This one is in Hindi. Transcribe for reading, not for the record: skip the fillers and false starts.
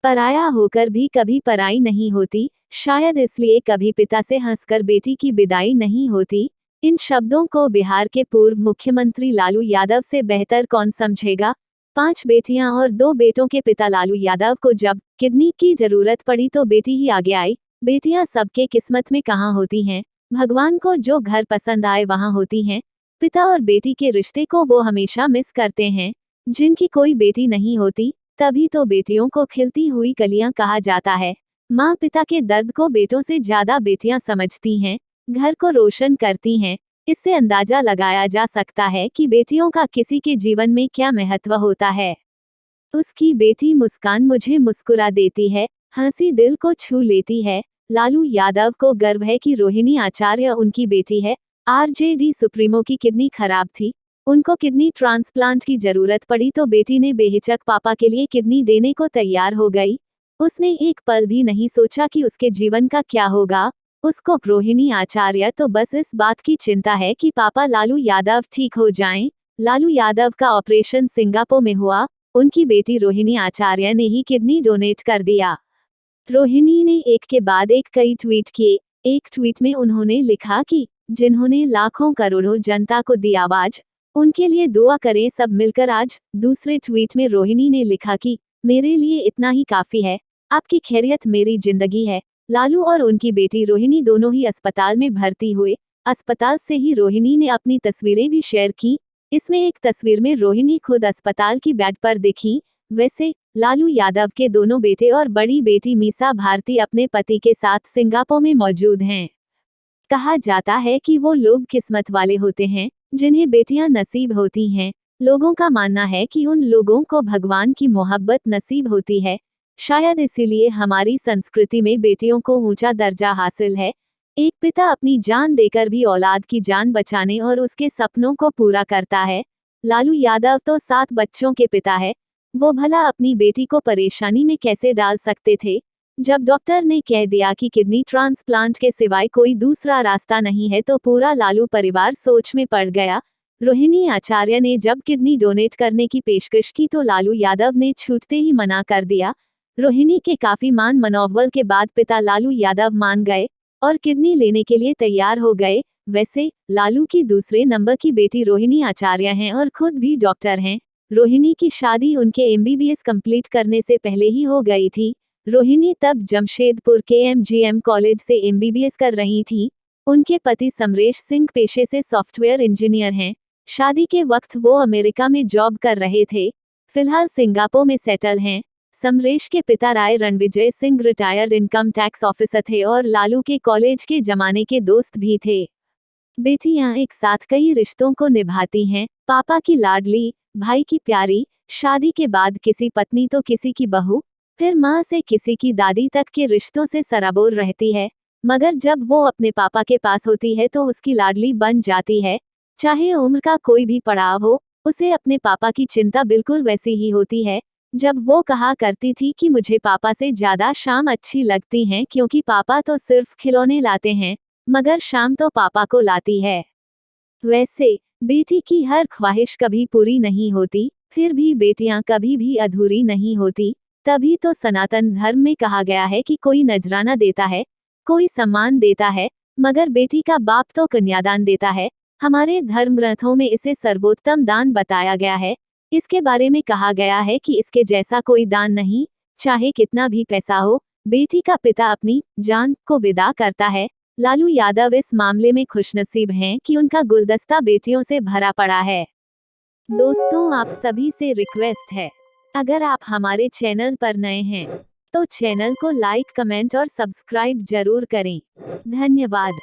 पराया होकर भी कभी पराई नहीं होती, शायद इसलिए कभी पिता से हंसकर बेटी की विदाई नहीं होती। इन शब्दों को बिहार के पूर्व मुख्यमंत्री लालू यादव से बेहतर कौन समझेगा। 5 बेटियां और 2 बेटों के पिता लालू यादव को जब किडनी की जरूरत पड़ी तो बेटी ही आगे आई। बेटियां सबके किस्मत में कहाँ होती हैं, भगवान को जो घर पसंद आए वहां होती हैं। पिता और बेटी के रिश्ते को वो हमेशा मिस करते हैं। जिनकी कोई बेटी नहीं होती, तभी तो बेटियों को खिलती हुई कलियां कहा जाता है। माँ पिता के दर्द को बेटों से ज्यादा बेटियां समझती हैं, घर को रोशन करती हैं। इससे अंदाजा लगाया जा सकता है कि बेटियों का किसी के जीवन में क्या महत्व होता है। उसकी बेटी मुस्कान मुझे मुस्कुरा देती है, हंसी दिल को छू लेती है। लालू यादव को गर्व है कि रोहिणी आचार्य उनकी बेटी है। आरजेडी सुप्रीमो की किडनी खराब थी, उनको किडनी ट्रांसप्लांट की जरूरत पड़ी तो बेटी ने बेहिचक पापा के लिए किडनी देने को तैयार हो गई। उसने एक पल भी नहीं सोचा कि उसके जीवन का क्या होगा। उसको रोहिणी आचार्य तो बस इस बात की चिंता है कि पापा लालू यादव ठीक हो जाएं। लालू यादव का ऑपरेशन सिंगापुर में हुआ, उनकी बेटी रोहिणी आचार्य ने ही किडनी डोनेट कर दिया। रोहिणी ने एक के बाद एक कई ट्वीट किए। एक ट्वीट में उन्होंने लिखा कि जिन्होंने लाखों करोड़ों जनता को दी आवाज, उनके लिए दुआ करें सब मिलकर आज। दूसरे ट्वीट में रोहिणी ने लिखा कि मेरे लिए इतना ही काफी है, आपकी खैरियत मेरी जिंदगी है। लालू और उनकी बेटी रोहिणी दोनों ही अस्पताल में भर्ती हुए। अस्पताल से ही रोहिणी ने अपनी तस्वीरें भी शेयर की। इसमें एक तस्वीर में रोहिणी खुद अस्पताल की बेड पर दिखी। वैसे लालू यादव के दोनों बेटे और बड़ी बेटी मीसा भारती अपने पति के साथ सिंगापुर में मौजूद हैं। कहा जाता है कि वो लोग किस्मत वाले होते हैं जिन्हें बेटियां नसीब होती हैं। लोगों का मानना है कि उन लोगों को भगवान की मोहब्बत नसीब होती है। शायद इसीलिए हमारी संस्कृति में बेटियों को ऊंचा दर्जा हासिल है। एक पिता अपनी जान देकर भी औलाद की जान बचाने और उसके सपनों को पूरा करता है। लालू यादव तो 7 बच्चों के पिता है, वो भला अपनी बेटी को परेशानी में कैसे डाल सकते थे। जब डॉक्टर ने कह दिया कि किडनी ट्रांसप्लांट के सिवाय कोई दूसरा रास्ता नहीं है तो पूरा लालू परिवार सोच में पड़ गया। रोहिणी आचार्य ने जब किडनी डोनेट करने की पेशकश की तो लालू यादव ने छूटते ही मना कर दिया। रोहिणी के काफी मान मनोबल के बाद पिता लालू यादव मान गए और किडनी लेने के लिए तैयार हो गए। वैसे लालू की दूसरे नंबर की बेटी रोहिणी आचार्य हैं और खुद भी डॉक्टर हैं। रोहिणी की शादी उनके एमबीबीएस कंप्लीट करने से पहले ही हो गई थी। रोहिणी तब जमशेदपुर के एमजीएम कॉलेज से एमबीबीएस कर रही थी। उनके पति समरेश सिंह पेशे से सॉफ्टवेयर इंजीनियर हैं। शादी के वक्त वो अमेरिका में जॉब कर रहे थे, फिलहाल सिंगापुर में सेटल हैं। समरेश के पिता Rai Ranvijay Singh retired income tax officer थे और लालू के कॉलेज के जमाने के दोस्त भी थे। बेटियां एक साथ कई रिश्तों को निभाती हैं, पापा की लाडली, भाई की प्यारी, शादी के बाद किसी पत्नी तो किसी की बहू, फिर माँ से किसी की दादी तक के रिश्तों से सराबोर रहती है। मगर जब वो अपने पापा के पास होती है तो उसकी लाडली बन जाती है। चाहे उम्र का कोई भी पड़ाव हो, उसे अपने पापा की चिंता बिल्कुल वैसी ही होती है। जब वो कहा करती थी कि मुझे पापा से ज्यादा शाम अच्छी लगती हैं क्योंकि पापा तो सिर्फ खिलौने लाते हैं, मगर शाम तो पापा को लाती है। वैसे बेटी की हर ख्वाहिश कभी पूरी नहीं होती, फिर भी बेटियां कभी भी अधूरी नहीं होती। तभी तो सनातन धर्म में कहा गया है कि कोई नजराना देता है, कोई सम्मान देता है, मगर बेटी का बाप तो कन्यादान देता है। हमारे धर्म ग्रंथों में इसे सर्वोत्तम दान बताया गया है। इसके बारे में कहा गया है कि इसके जैसा कोई दान नहीं, चाहे कितना भी पैसा हो। बेटी का पिता अपनी जान को विदा करता है। लालू यादव इस मामले में खुशनसीब हैं कि उनका गुलदस्ता बेटियों से भरा पड़ा है। दोस्तों, आप सभी से रिक्वेस्ट है, अगर आप हमारे चैनल पर नए हैं तो चैनल को लाइक, कमेंट और सब्सक्राइब जरूर करें। धन्यवाद।